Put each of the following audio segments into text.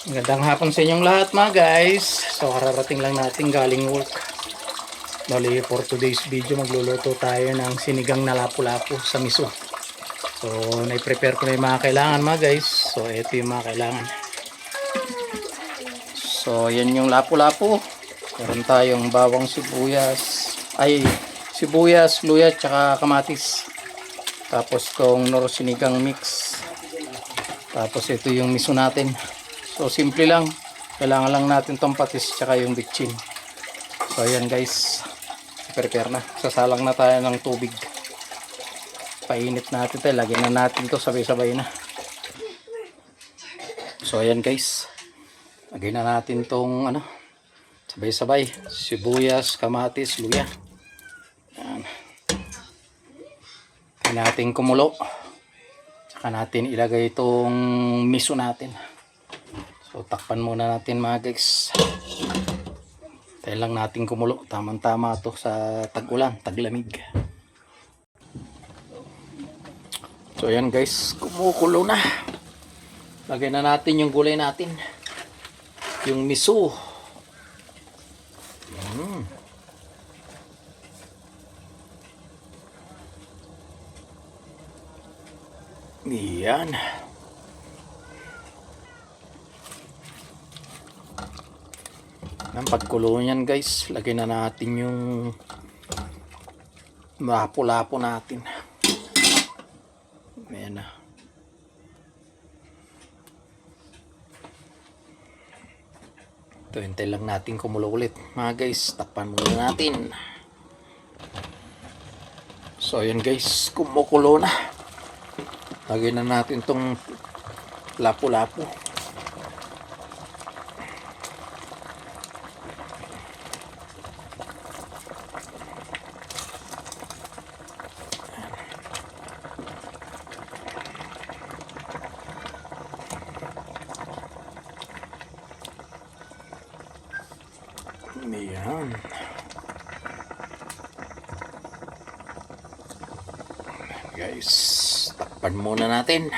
Magandang hapon sa inyong lahat mga guys. So kararating lang natin galing work. Bali for today's video magluluto tayo ng sinigang na lapu-lapu sa miso. So nai-prepare ko na yung mga kailangan mga guys. So ito yung mga kailangan. So yan yung lapu-lapu. Meron tayong bawang sibuyas, luya, tsaka kamatis. Tapos tong nor sinigang mix. Tapos ito yung miso natin. So simple lang. Kailangan lang natin tong patis tsaka yung bitchin. So ayan guys. Prepare na. Sasalang na tayo ng tubig. Painit natin tayo. Lagyan na natin to sabay-sabay na. So ayan guys. Lagyan na natin tong sabay-sabay. Sibuyas, kamatis, luya. Ayan. Kaya natin kumulo. Tsaka natin ilagay itong miso natin. So takpan muna natin mga guys. Tayo lang natin kumulo. Tamang-tama to sa tag-ulan, taglamig. So ayan guys, kumukulo na. Lagay na natin yung gulay natin. Yung miso. Yan. Ang pagkulo niyan guys, lagay na natin yung lapu-lapu natin. Ayan na. Ito, hintay lang natin kumulo ulit. Mga guys, takpan muna natin. So ayan guys, kumukulo na. Lagay na natin tong lapu-lapu. Ayan. Guys, takpan muna natin.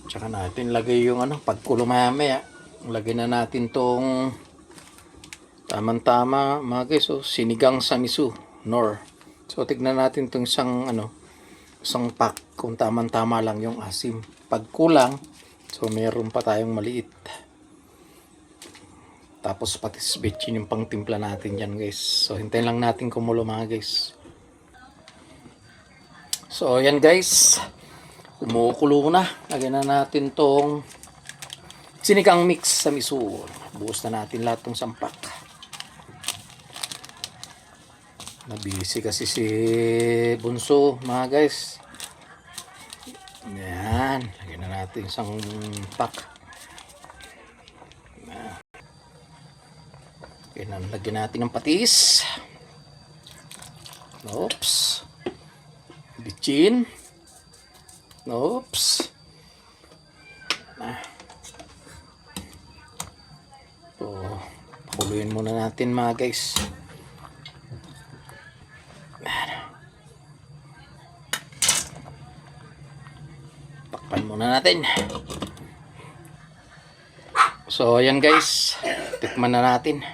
Tsaka natin lagay yung pagkulo mamaya. Lagay na natin tong tamang-tama mga guys. So, sinigang sa miso, nor. So, tignan natin tong isang pack kung tamang-tama lang yung asim. Pag kulang, so meron pa tayong maliit. Tapos patis bitchin yung pangtimpla natin dyan guys. So hintayin lang natin kumulo mga guys. So yan guys. Kumukulo na. Lagyan na natin tong sinigang mix sa miso. Buhos na natin lahat tong sampak. Nabisi kasi si Bunso mga guys. Yan. Lagyan na natin isang pack. Lagyan natin ng patis. Oops. Bitchin. Oops. So, pakuluin muna natin mga guys. Takpan muna natin. So, ayan guys. Tikman na natin.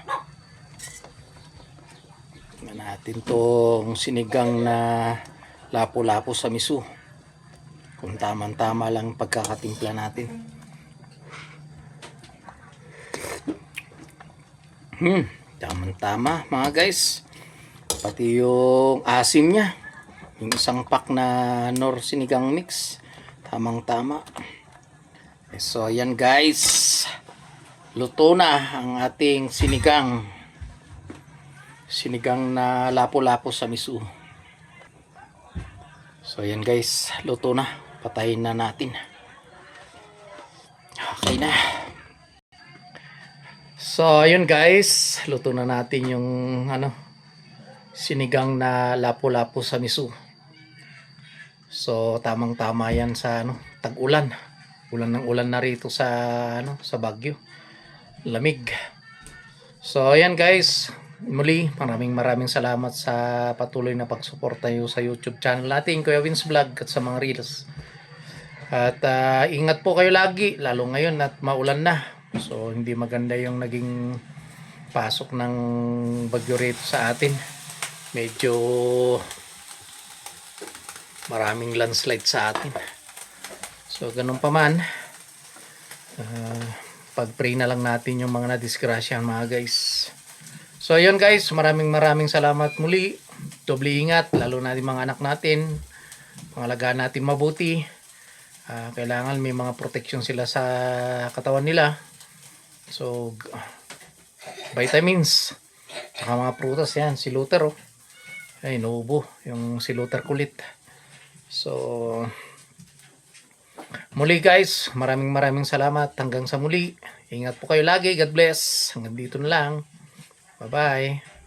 Natin tong sinigang na lapu-lapu sa miso. Kung tamang-tama lang pagkakatimpla natin. Tamang-tama mga guys. Pati yung asim niya. Yung isang pack na nor sinigang mix. Tamang-tama. So ayan guys. Luto na ang ating sinigang na lapu-lapu sa miso. So ayan guys, luto na. Patayin na natin. Okay na. So ayun guys, luto na natin yung sinigang na lapu-lapu sa miso. So tamang-tama yan sa tag-ulan. Ulan ng ulan na rito sa sa Baguio. Lamig. So ayan guys, muli maraming salamat sa patuloy na pagsuporta nyo sa YouTube channel natin, Kuya Vince Vlog, at sa mga reels. At ingat po kayo lagi, lalo ngayon at maulan na. So hindi maganda yung naging pasok ng bagyo rito sa atin. Medyo maraming landslide sa atin. So ganun pa man, pag-pray na lang natin yung mga nadisgrasya mga guys. So ayun guys, maraming salamat muli. Doble ingat, lalo na yung mga anak natin. Pangalagaan natin mabuti. Kailangan may mga protection sila sa katawan nila. So vitamins, saka mga prutas yan. Si Luther oh. Ay nubo, yung si Luther kulit. So muli guys, maraming salamat. Hanggang sa muli. Ingat po kayo lagi. God bless. Hanggang dito na lang. Bye bye.